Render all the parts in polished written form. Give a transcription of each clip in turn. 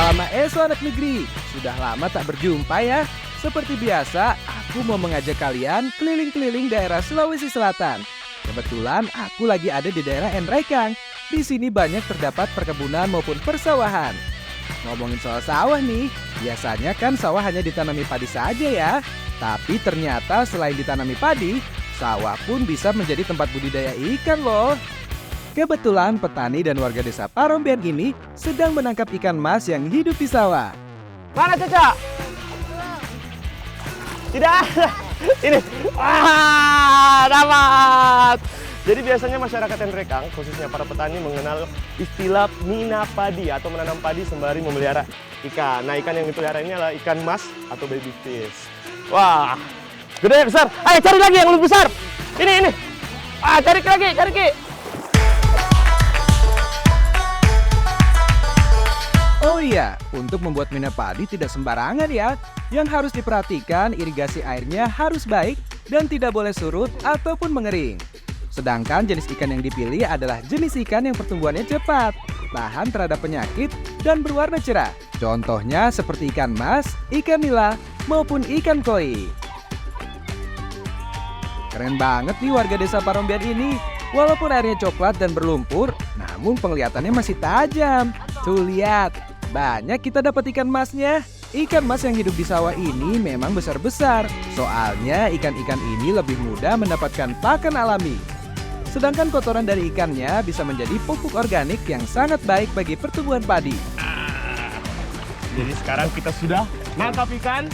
Eso anak negeri, sudah lama tak berjumpa ya. Seperti biasa, aku mau mengajak kalian keliling-keliling daerah Sulawesi Selatan. Kebetulan aku lagi ada di daerah Enrekang. Di sini banyak terdapat perkebunan maupun persawahan. Ngomongin soal sawah nih, biasanya kan sawah hanya ditanami padi saja ya. Tapi ternyata selain ditanami padi, sawah pun bisa menjadi tempat budidaya ikan loh. Kebetulan petani dan warga desa Parombean ini sedang menangkap ikan mas yang hidup di sawah. Mana Caca? Tidak ada. Ini. Dapat. Jadi biasanya masyarakat Enrekang, khususnya para petani mengenal istilah mina padi atau menanam padi sembari memelihara ikan. Nah, ikan yang dipelihara ini adalah ikan mas atau baby fish. Wah, gede besar. Ayo cari lagi yang lebih besar. Ini. Cari lagi. Oh iya, untuk membuat mina padi tidak sembarangan ya. Yang harus diperhatikan, irigasi airnya harus baik dan tidak boleh surut ataupun mengering. Sedangkan jenis ikan yang dipilih adalah jenis ikan yang pertumbuhannya cepat, tahan terhadap penyakit, dan berwarna cerah. Contohnya seperti ikan mas, ikan nila, maupun ikan koi. Keren banget nih warga desa Parombean ini. Walaupun airnya coklat dan berlumpur, namun penglihatannya masih tajam. Tuh lihat, banyak kita dapat ikan masnya. Ikan mas yang hidup di sawah ini memang besar-besar. Soalnya ikan-ikan ini lebih mudah mendapatkan pakan alami. Sedangkan kotoran dari ikannya bisa menjadi pupuk organik yang sangat baik bagi pertumbuhan padi. Jadi sekarang kita sudah nangkap ikan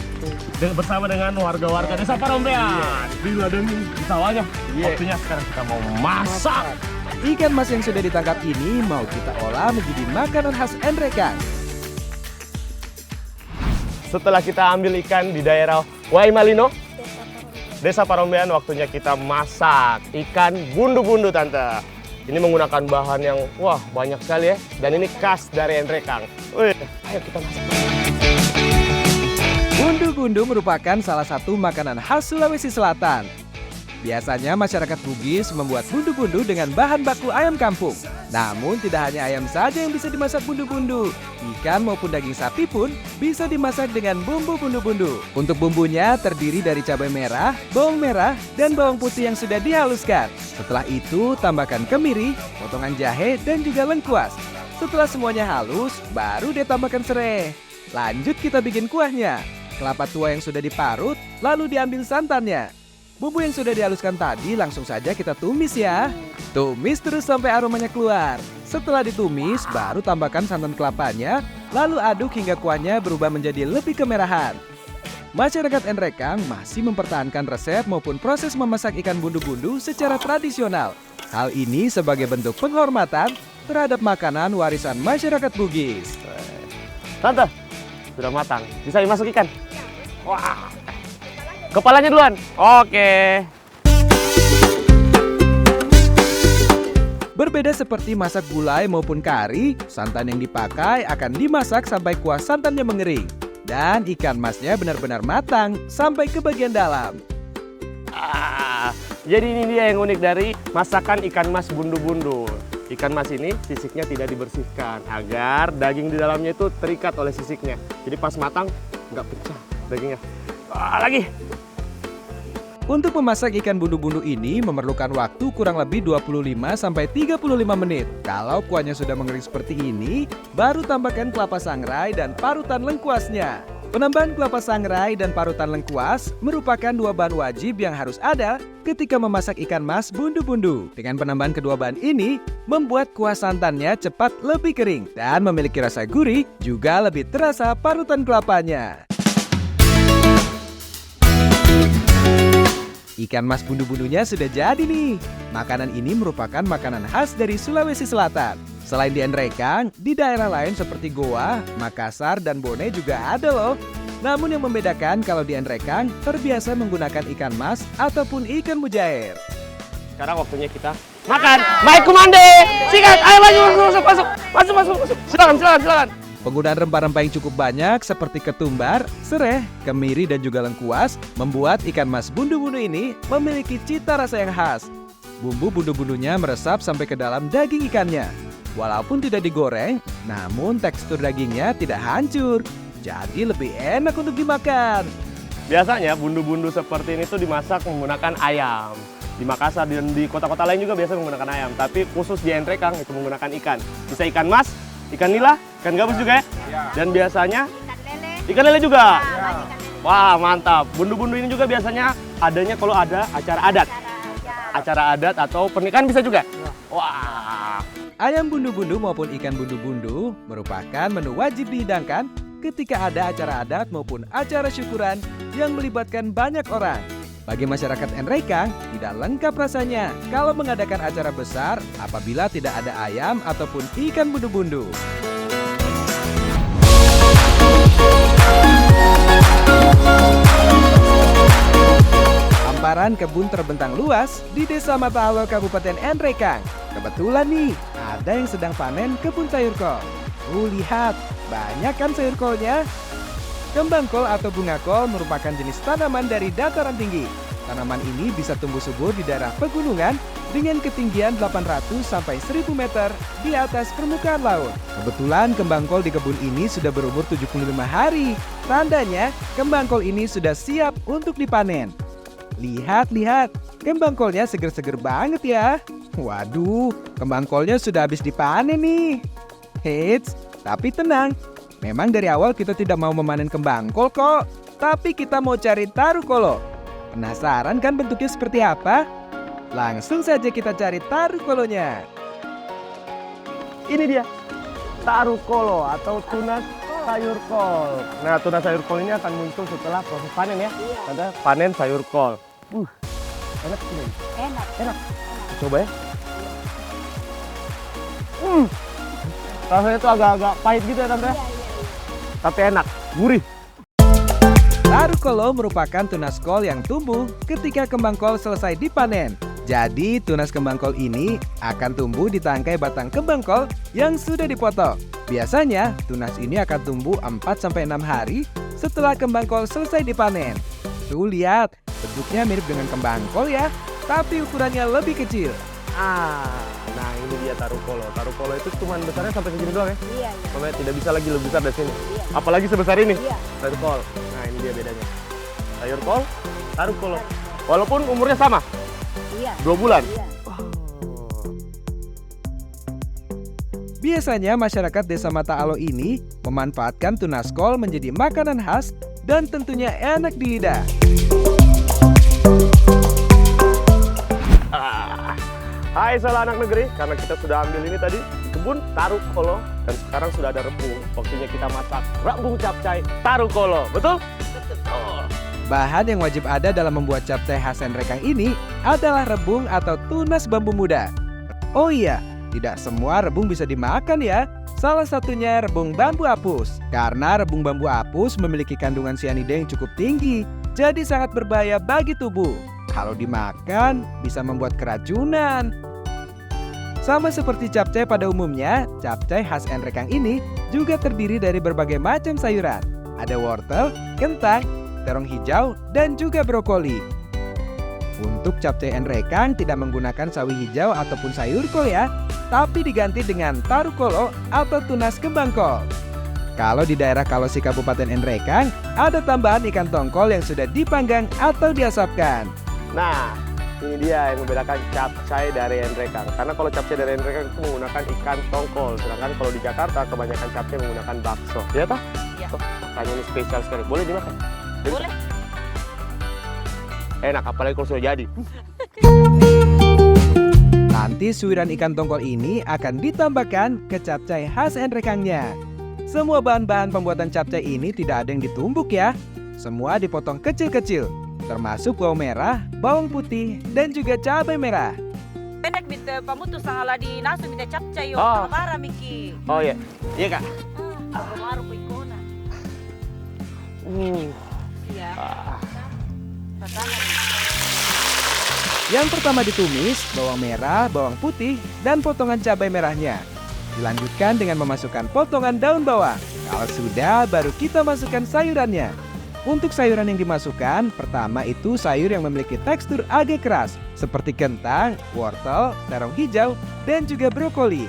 bersama dengan warga-warga desa Parombean. Di ladang di sawahnya. Waktunya sekarang kita mau masak. Ikan mas yang sudah ditangkap ini mau kita olah menjadi makanan khas Enrekang. Setelah kita ambil ikan di daerah Waimalino, desa Parombean, waktunya kita masak ikan bundu-bundu, Tante. Ini menggunakan bahan yang banyak sekali ya, dan ini khas dari Enrekang. Ayo kita masak. Bundu-bundu merupakan salah satu makanan khas Sulawesi Selatan. Biasanya masyarakat Bugis membuat bundu-bundu dengan bahan baku ayam kampung. Namun tidak hanya ayam saja yang bisa dimasak bundu-bundu. Ikan maupun daging sapi pun bisa dimasak dengan bumbu bundu-bundu. Untuk bumbunya terdiri dari cabai merah, bawang merah, dan bawang putih yang sudah dihaluskan. Setelah itu tambahkan kemiri, potongan jahe, dan juga lengkuas. Setelah semuanya halus, baru deh tambahkan serai. Lanjut kita bikin kuahnya. Kelapa tua yang sudah diparut, lalu diambil santannya. Bumbu yang sudah dihaluskan tadi langsung saja kita tumis ya. Tumis terus sampai aromanya keluar. Setelah ditumis, baru tambahkan santan kelapanya, lalu aduk hingga kuahnya berubah menjadi lebih kemerahan. Masyarakat Enrekang masih mempertahankan resep maupun proses memasak ikan bundu-bundu secara tradisional. Hal ini sebagai bentuk penghormatan terhadap makanan warisan masyarakat Bugis. Tante, sudah matang. Bisa dimasuk ikan? Wah. Kepalanya duluan. Oke. Berbeda seperti masak gulai maupun kari, santan yang dipakai akan dimasak sampai kuah santannya mengering. Dan ikan masnya benar-benar matang sampai ke bagian dalam. Jadi ini dia yang unik dari masakan ikan mas bundu-bundu. Ikan mas ini sisiknya tidak dibersihkan agar daging di dalamnya itu terikat oleh sisiknya. Jadi pas matang nggak pecah dagingnya. Lagi. Untuk memasak ikan bundu-bundu ini memerlukan waktu kurang lebih 25-35 menit. Kalau kuahnya sudah mengering seperti ini, baru tambahkan kelapa sangrai dan parutan lengkuasnya. Penambahan kelapa sangrai dan parutan lengkuas merupakan dua bahan wajib yang harus ada ketika memasak ikan mas bundu-bundu. Dengan penambahan kedua bahan ini, membuat kuah santannya cepat lebih kering dan memiliki rasa gurih, juga lebih terasa parutan kelapanya. Ikan mas bundu-bundunya sudah jadi nih. Makanan ini merupakan makanan khas dari Sulawesi Selatan. Selain di Enrekang, di daerah lain seperti Goa, Makassar, dan Bone juga ada loh. Namun yang membedakan kalau di Enrekang terbiasa menggunakan ikan mas ataupun ikan mujair. Sekarang waktunya kita makan. Baik kumande. Sikat, ayo masuk. Silakan. Penggunaan rempah-rempah yang cukup banyak seperti ketumbar, serai, kemiri, dan juga lengkuas membuat ikan mas bundu-bundu ini memiliki cita rasa yang khas. Bumbu bundu-bundunya meresap sampai ke dalam daging ikannya. Walaupun tidak digoreng, Namun tekstur dagingnya tidak hancur, jadi lebih enak untuk dimakan. Biasanya bundu-bundu seperti ini tuh dimasak menggunakan ayam. Di Makassar dan di kota-kota lain juga biasa menggunakan ayam. Tapi khusus di Nrekang itu menggunakan ikan. Bisa ikan mas, ikan nila, ikan gabus juga ya. Dan biasanya ikan lele juga. Wah mantap. Bundu-bundu ini juga biasanya adanya kalau ada acara adat. Acara adat atau pernikahan bisa juga. Wah. Ayam bundu-bundu maupun ikan bundu-bundu merupakan menu wajib dihidangkan ketika ada acara adat maupun acara syukuran yang melibatkan banyak orang. Bagi masyarakat Nrekang, tidak lengkap rasanya kalau mengadakan acara besar apabila tidak ada ayam ataupun ikan bundu-bundu. Hamparan kebun terbentang luas di Desa Mata Alo, Kabupaten Nrekang. Kebetulan nih, ada yang sedang panen kebun sayur kol. Lihat, banyak kan sayur kolnya? Kembang kol atau bunga kol merupakan jenis tanaman dari dataran tinggi. Tanaman ini bisa tumbuh subur di daerah pegunungan dengan ketinggian 800 sampai 1000 meter di atas permukaan laut. Kebetulan kembang kol di kebun ini sudah berumur 75 hari. Tandanya, kembang kol ini sudah siap untuk dipanen. Lihat, kembang kolnya seger-seger banget ya. Waduh, kembang kolnya sudah habis dipanen nih. Eits, tapi tenang. Memang dari awal kita tidak mau memanen kembang kol kok. Tapi kita mau cari tarukolo. Penasaran kan bentuknya seperti apa? Langsung saja kita cari tarukolonya. Ini dia, tarukolo atau tunas sayur kol. Nah, tunas sayur kol ini akan muncul setelah proses panen ya. Ada panen sayur kol. Enak sih. Enak. Coba ya. Rasanya tuh agak-agak pahit gitu ya tante. Tapi enak, gurih. Tarukolo merupakan tunas kol yang tumbuh ketika kembang kol selesai dipanen. Jadi tunas kembang kol ini akan tumbuh di tangkai batang kembang kol yang sudah dipotong. Biasanya tunas ini akan tumbuh 4-6 hari setelah kembang kol selesai dipanen. Tuh lihat, bentuknya mirip dengan kembang kol ya, tapi ukurannya lebih kecil. Nah ini dia tarukolo. Tarukolo itu cuma besarnya sampai segini doang ya? Iya. Makanya tidak bisa lagi lebih besar dari sini. Iya. Apalagi sebesar ini. Iya. Sayur kol. Nah ini dia bedanya. Sayur kol, tarukolo. Walaupun umurnya sama, Iya. 2 bulan. Iya. Biasanya masyarakat Desa Mata Alo ini memanfaatkan tunas kol menjadi makanan khas dan tentunya enak di lidah. Hai salah anak negeri, karena kita sudah ambil ini tadi di kebun tarukolo dan sekarang sudah ada rebung. Waktunya kita masak rebung capcay tarukolo, betul? Betul. Bahan yang wajib ada dalam membuat capcay khas Nrekang ini adalah rebung atau tunas bambu muda. Oh iya, tidak semua rebung bisa dimakan ya. Salah satunya rebung bambu apus. Karena rebung bambu apus memiliki kandungan sianida yang cukup tinggi, jadi sangat berbahaya bagi tubuh. Kalau dimakan, bisa membuat keracunan. Sama seperti capcay pada umumnya, capcay khas Nrekang ini juga terdiri dari berbagai macam sayuran. Ada wortel, kentang, terong hijau, dan juga brokoli. Untuk capcay Nrekang tidak menggunakan sawi hijau ataupun sayur kol ya, tapi diganti dengan tarukolo atau tunas kembang kol. Kalau di daerah Kalosi Kabupaten Nrekang, ada tambahan ikan tongkol yang sudah dipanggang atau diasapkan. Nah, ini dia yang membedakan capcay dari Nrekang. Karena kalau capcay dari Nrekang itu menggunakan ikan tongkol, sedangkan kalau di Jakarta kebanyakan capcay menggunakan bakso. Ya toh? Iya. Toh, makanya ini spesial sekali. Boleh dimakan? Boleh. Enak, apalagi kalau sudah jadi. Nanti suiran ikan tongkol ini akan ditambahkan ke capcay khas Nrekangnya. Semua bahan-bahan pembuatan capcay ini tidak ada yang ditumbuk ya. Semua dipotong kecil-kecil, termasuk bawang merah, bawang putih, dan juga cabai merah. Enak minta pamutu sangala di nasu minta capcay yo. Oh. Marah Miki. Oh iya, iya kak. Baru ko ikona. Iya. Rasanya. Yang pertama ditumis, bawang merah, bawang putih, dan potongan cabai merahnya. Dilanjutkan dengan memasukkan potongan daun bawang. Kalau sudah, baru kita masukkan sayurannya. Untuk sayuran yang dimasukkan, pertama itu sayur yang memiliki tekstur agak keras, seperti kentang, wortel, terong hijau, dan juga brokoli.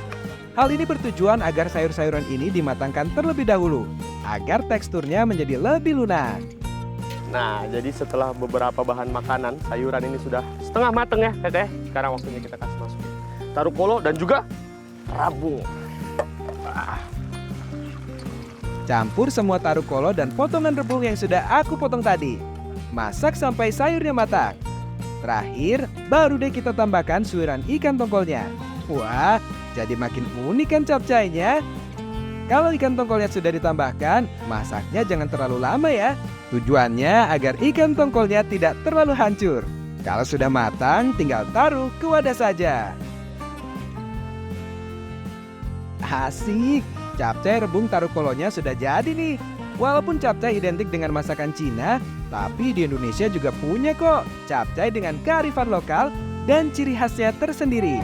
Hal ini bertujuan agar sayur-sayuran ini dimatangkan terlebih dahulu, agar teksturnya menjadi lebih lunak. Nah, jadi setelah beberapa bahan makanan, sayuran ini sudah setengah mateng ya, Teteh. Sekarang waktunya kita kasih masuk tarukolo dan juga rabung. Campur semua tarukolo dan potongan rebung yang sudah aku potong tadi. Masak sampai sayurnya matang. Terakhir, baru deh kita tambahkan suiran ikan tongkolnya. Wah, jadi makin unik kan capcaynya. Kalau ikan tongkolnya sudah ditambahkan, masaknya jangan terlalu lama ya. Tujuannya agar ikan tongkolnya tidak terlalu hancur. Kalau sudah matang, tinggal taruh ke wadah saja. Asik, capcay rebung tarukolonya sudah jadi nih. Walaupun capcay identik dengan masakan Cina, tapi di Indonesia juga punya kok capcay dengan kearifan lokal dan ciri khasnya tersendiri.